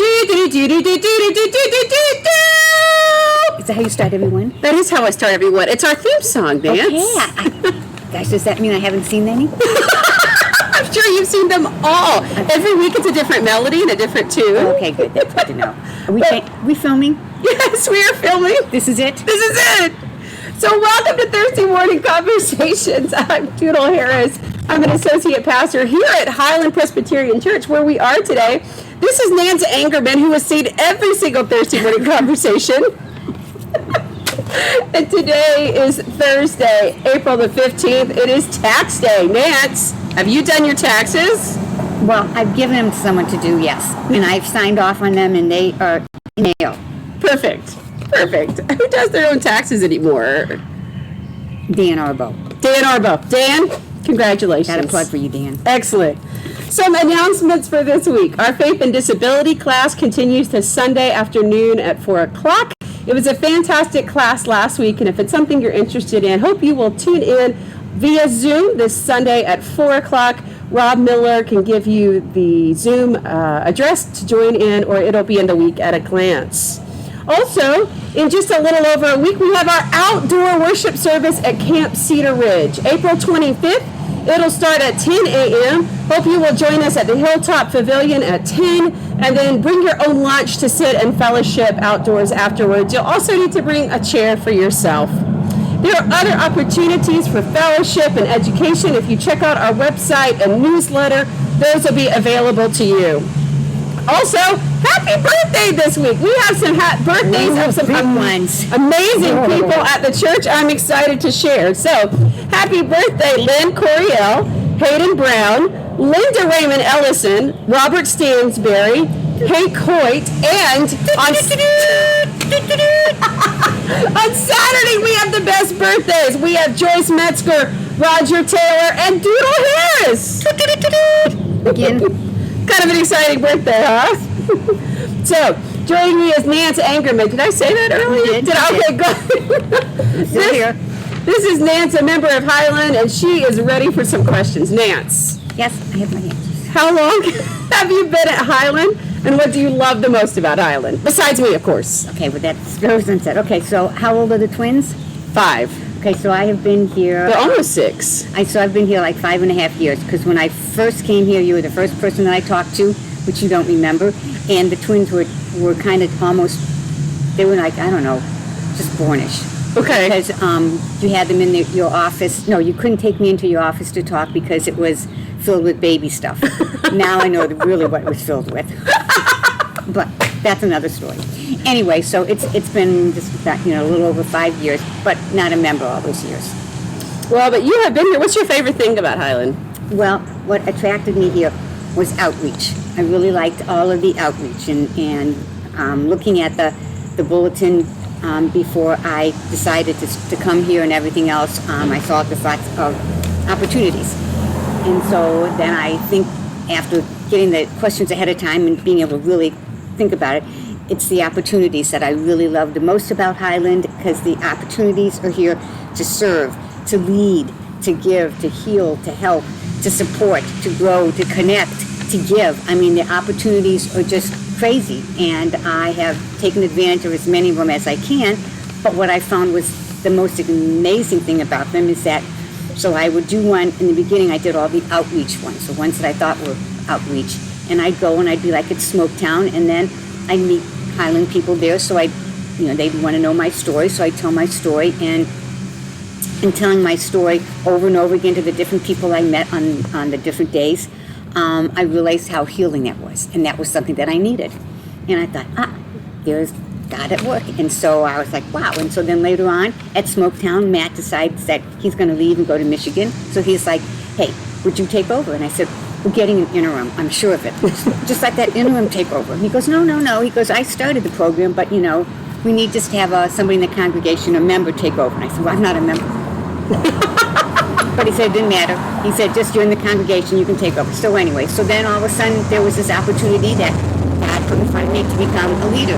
Is that how you start everyone? That is how I start everyone. It's our theme song, Nanc. Okay. Gosh, does that mean I haven't seen any? I'm sure you've seen them all. Every week it's a different melody and a different tune. Okay, good. That's good to know. Are we filming? Yes, we are filming. This is it? This is it. So welcome to Thursday Morning Conversations. I'm Doodle Harris. I'm an associate pastor here at Highland Presbyterian Church, where we are today. This is Nanc Angerman, who has seen every single Thursday Morning Conversation. And today is Thursday, April the 15th. It is tax day. Nanc, have you done your taxes? Well, I've given them to someone to do, yes. And I've signed off on them, and they are in mail. Perfect. Who does their own taxes anymore? Dan Arbo. Dan, congratulations. Got a plug for you, Dan. Excellent. Some announcements for this week. Our Faith and Disability class continues this Sunday afternoon at 4 o'clock. It was a fantastic class last week, and if it's something you're interested in, hope you will tune in via Zoom this Sunday at 4 o'clock. Rob Miller can give you the Zoom address to join in, or it'll be in the week at a glance. Also, in just a little over a week, we have our outdoor worship service at Camp Cedar Ridge, April 25th. It'll start at 10 a.m. Hope you will join us at the Hilltop Pavilion at 10, and then bring your own lunch to sit and fellowship outdoors afterwards. You'll also need to bring a chair for yourself. There are other opportunities for fellowship and education. If you check out our website and newsletter, those will be available to you. Also, happy birthday this week. We have some birthdays of some amazing people at the church I'm excited to share. So, happy birthday, Lynn Coriel, Hayden Brown, Linda Raymond Ellison, Robert Stansberry, Hank Hoyt, and on Saturday we have the best birthdays. We have Joyce Metzger, Roger Taylor, and Doodle Harris. Again. Kind of an exciting birthday, huh? So, joining me is Nanc Angerman. Did I say that earlier? You did. Okay, good. This is Nanc, a member of Highland, and she is ready for some questions. Nanc. Yes, I have my answers. How long have you been at Highland, and what do you love the most about Highland? Besides me, of course. Okay, well, that goes unsaid. Okay, so how old are the twins? 5. Okay, so I have been here. They're almost 6. So I've been here like 5.5 years, because when I first came here, you were the first person that I talked to, which you don't remember, and the twins were kind of almost, they were like, I don't know, just bornish. Okay. Because you had them in your office. No, you couldn't take me into your office to talk because it was filled with baby stuff. Now I know really what it was filled with. But that's another story. Anyway, so it's been just a little over 5 years, but not a member all those years. Well, but you have been here. What's your favorite thing about Highland? Well, what attracted me here was outreach. I really liked all of the outreach, and looking at the bulletin before I decided to come here and everything else, I saw the thoughts of opportunities. And so then I think after getting the questions ahead of time and being able to really think about it, it's the opportunities that I really love the most about Highland, because the opportunities are here to serve, to lead, to give, to heal, to help, to support, to grow, to connect, to give. I mean, the opportunities are just crazy, and I have taken advantage of as many of them as I can. But what I found was the most amazing thing about them is that, so I would do one, in the beginning I did all the outreach ones, the ones that I thought were outreach, and I'd go and I'd be like at Smoketown, and then I'd meet Highland people there, so they'd want to know my story, so I'd tell my story, and in telling my story over and over again to the different people I met on the different days, I realized how healing that was, and that was something that I needed. And I thought, there's God at work. And so I was like, wow. And so then later on at Smoketown, Matt decides that he's going to leave and go to Michigan. So he's like, hey, would you take over? And I said, we're getting an interim, I'm sure of it. Just like that interim takeover. He goes, no. He goes, I started the program, but we need just to have somebody in the congregation, a member, take over. And I said, well, I'm not a member. But he said it didn't matter. He said, just you're in the congregation, you can take over. So anyway, so then all of a sudden there was this opportunity that God put in front of me to become a leader.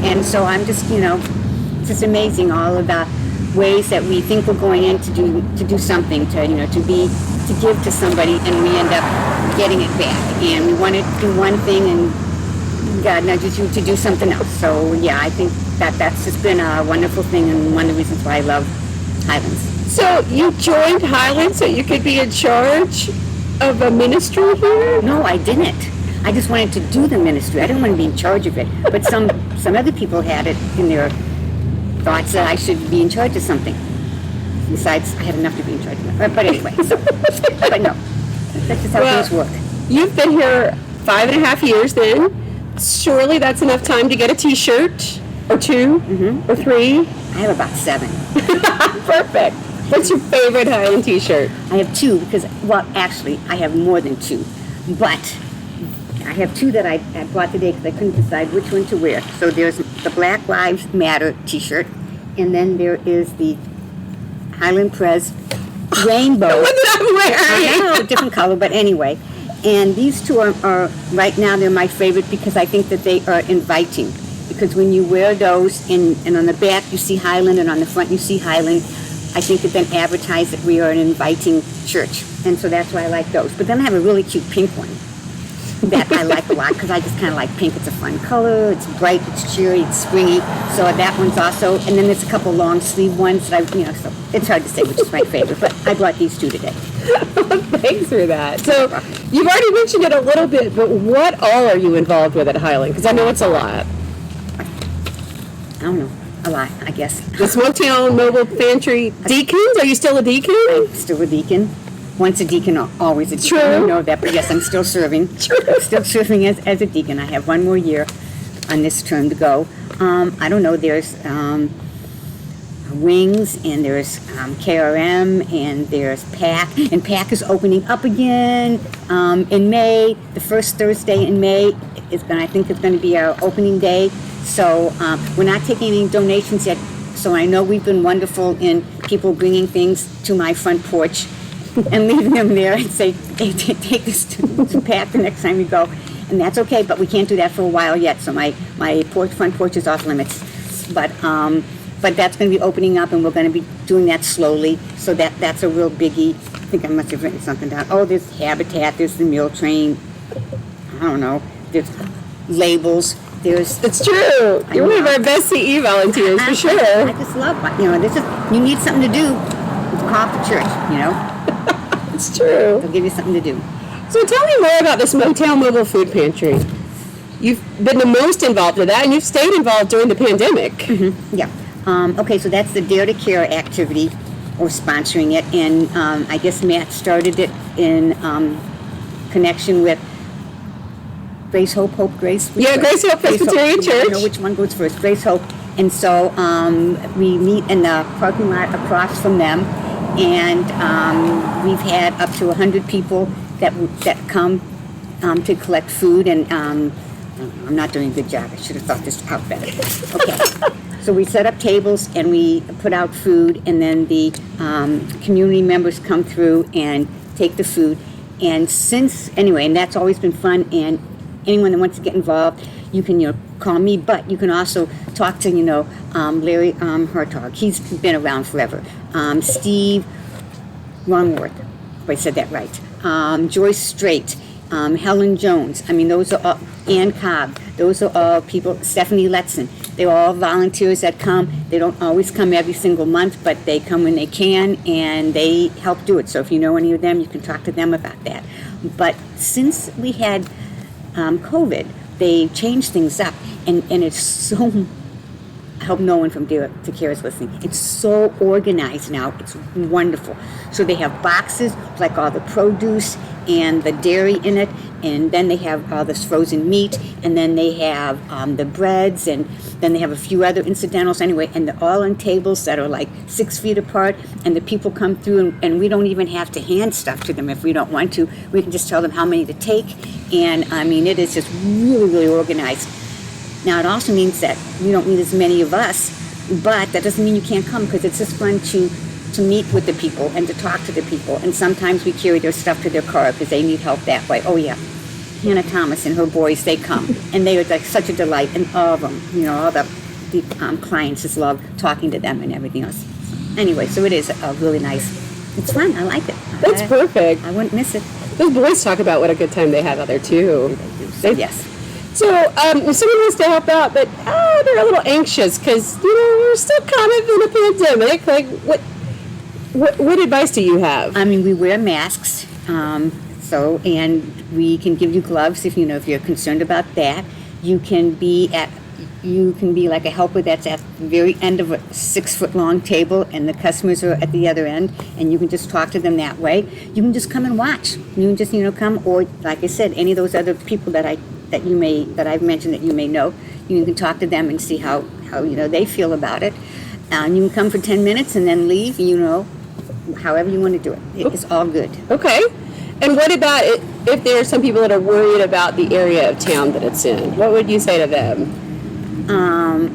And so I'm just, it's just amazing, all of the ways that we think we're going in to do something, to give to somebody, and we end up getting it back. And we want to do one thing, and God nudges you to do something else. So yeah, I think that's just been a wonderful thing, and one of the reasons why I love Highlands. So you joined Highland so you could be in charge of a ministry here? No, I didn't. I just wanted to do the ministry. I didn't want to be in charge of it. But some other people had it in their thoughts that I should be in charge of something. Besides, I had enough to be in charge of it. But anyway, but no, that's just how things work. You've been here 5.5 years then. Surely that's enough time to get a t-shirt or 2 or 3. I have about 7. Perfect. What's your favorite Highland t-shirt? I have 2 because, well, actually, I have more than 2. But I have 2 that I bought today because I couldn't decide which one to wear. So there's the Black Lives Matter t-shirt, and then there is the Highland Pres rainbow. What did I'm wearing? I know, different color, but anyway. And these 2 are right now, they're my favorite because I think that they are inviting. Because when you wear those, and on the back you see Highland, and on the front you see Highland, I think it then advertise that we are an inviting church. And so that's why I like those. But then I have a really cute pink one that I like a lot because I just kind of like pink. It's a fun color, it's bright, it's cheery, it's springy. So that one's also, and then there's a couple long sleeve ones that so it's hard to say which is my favorite, but I brought these 2 today. Thanks for that. So you've already mentioned it a little bit, but what all are you involved with at Highland? Because I know it's a lot. I don't know, a lot, I guess. The Smoketown Mobile Pantry Deacons? Are you still a deacon? I'm still a deacon. Once a deacon, always a deacon. True. I don't know that, but yes, I'm still serving. True. I'm still serving as a deacon. I have 1 more year on this term to go. I don't know, there's Wings, and there's KRM, and there's PAC, and PAC is opening up again in May. The first Thursday in May I think it's going to be our opening day. So we're not taking any donations yet. So I know we've been wonderful in people bringing things to my front porch and leaving them there and say, hey, take this to PAC the next time you go. And that's okay, but we can't do that for a while yet. So my front porch is off limits. But that's going to be opening up, and we're going to be doing that slowly. So that's a real biggie. I think I must have written something down. Oh, there's Habitat, there's the meal train. I don't know. There's labels. It's true. You're one of our best CE volunteers, for sure. I just love, you need something to do. Call up the church, It's true. They'll give you something to do. So tell me more about this Motown Mobile Food Pantry. You've been the most involved with that, and you've stayed involved during the pandemic. Mm-hmm. Yeah. Okay, so that's the Dare to Care activity, or sponsoring it, and I guess Matt started it in connection with Grace Hope, Grace? Yeah, Grace Hope Presbyterian Church. I don't know which one goes first, Grace Hope. And so we meet in the parking lot across from them, and we've had up to 100 people that come to collect food, and I'm not doing a good job. I should have thought this out better. Okay. So we set up tables and we put out food, and then the community members come through and take the food. And and that's always been fun, and anyone that wants to get involved, you can call me, but you can also talk to Larry Hartog. He's been around forever. Steve Longworth, if I said that right. Joyce Strait, Helen Jones. I mean, those are all, Ann Cobb. Those are all people. Stephanie Letzen. They're all volunteers that come. They don't always come every single month, but they come when they can, and they help do it. So if you know any of them, you can talk to them about that. But since we had COVID, they changed things up, and it's so, I hope no one from Dare to Care is listening, it's so organized now, it's wonderful. So they have boxes with like all the produce and the dairy in it, and then they have all this frozen meat, and then they have the breads, and then they have a few other incidentals anyway, and they're all on tables that are like 6 feet apart, and the people come through, and we don't even have to hand stuff to them if we don't want to. We can just tell them how many to take, and I mean, it is just really, really organized. Now, it also means that we don't need as many of us, but that doesn't mean you can't come, because it's just fun to meet with the people and to talk to the people. And sometimes we carry their stuff to their car because they need help that way. Oh, yeah. Hannah Thomas and her boys, they come. And they are like such a delight. And all of them, all the clients just love talking to them and everything else. Anyway, so it is a really nice, it's fun. I like it. That's perfect. I wouldn't miss it. Those boys talk about what a good time they have out there, too. Yes. So, if someone wants to help out, but they're a little anxious because we're still kind of in a pandemic. Like, what advice do you have? I mean, we wear masks, and we can give you gloves if you're concerned about that. You can be like a helper that's at the very end of a 6-foot-long table, and the customers are at the other end, and you can just talk to them that way. You can just come and watch. You can just come, or like I said, any of those other people that I've mentioned that you may know. You can talk to them and see how they feel about it. And you can come for 10 minutes and then leave. However you want to do it. It's all good. Okay. And what about if there are some people that are worried about the area of town that it's in? What would you say to them? I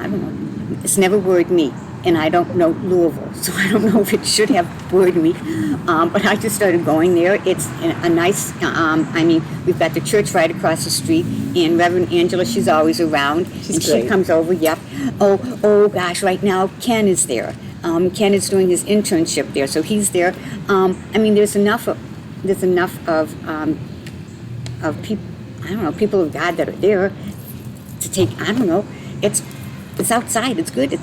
don't know. It's never worried me, and I don't know Louisville, so I don't know if it should have worried me. But I just started going there. It's a nice, we've got the church right across the street, and Reverend Angela, she's always around. She's great. She comes over, yep. Oh gosh, right now Ken is there. Ken is doing his internship there, so he's there. There's enough of people, people of God that are there to take, it's outside, it's good.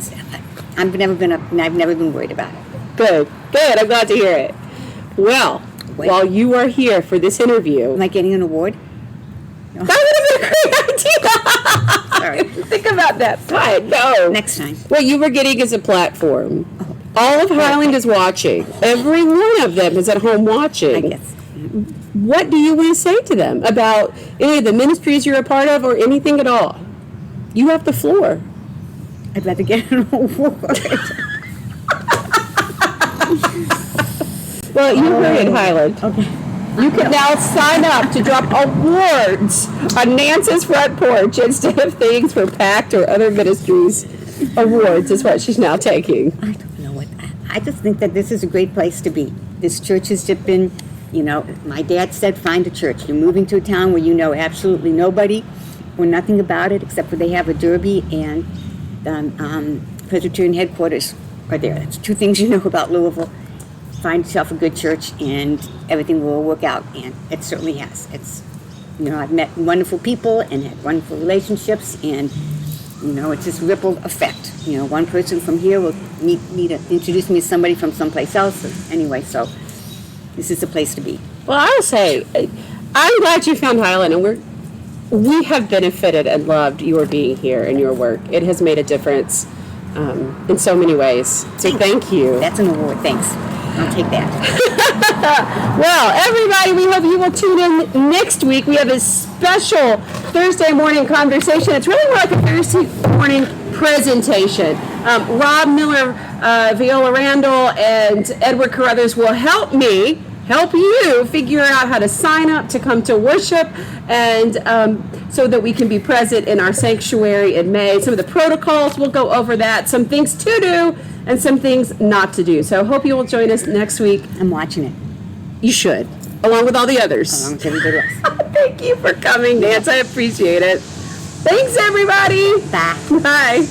I've never been worried about it. Good. I'm glad to hear it. Well, while you are here for this interview. Am I getting an award? No. That would have been a great idea. Sorry. Think about that. Fine. No. Next time. What you were getting is a platform. All of Highland is watching. Every one of them is at home watching. I guess. What do you want to say to them about any of the ministries you're a part of or anything at all? You have the floor. I'd rather get an award. Well, you heard it, Highland. Okay. You can now sign up to drop awards on Nance's front porch instead of things for PACT or other ministries. Awards is what she's now taking. I don't know what. I just think that this is a great place to be. This church has just been, my dad said, find a church. You're moving to a town where you know absolutely nobody or nothing about it except for they have a derby and the Presbyterian headquarters are there. That's 2 things you know about Louisville. Find yourself a good church and everything will work out, and it certainly has. I've met wonderful people and had wonderful relationships, and it's this ripple effect. One person from here will introduce me to somebody from someplace else. Anyway, so this is the place to be. Well, I'll say, I'm glad you found Highland, and we have benefited and loved your being here and your work. It has made a difference in so many ways. So thank you. That's an award. Thanks. I'll take that. Well, everybody, we hope you will tune in next week. We have a special Thursday morning conversation. It's really more like a Thursday morning presentation. Rob Miller, Viola Randall, and Edward Carruthers will help you figure out how to sign up to come to worship, and so that we can be present in our sanctuary in May. Some of the protocols, we'll go over that, some things to do and some things not to do. So I hope you will join us next week. I'm watching it. You should, along with all the others. Along with everybody else. Thank you for coming, Nancy. I appreciate it. Thanks, everybody. Bye. Bye.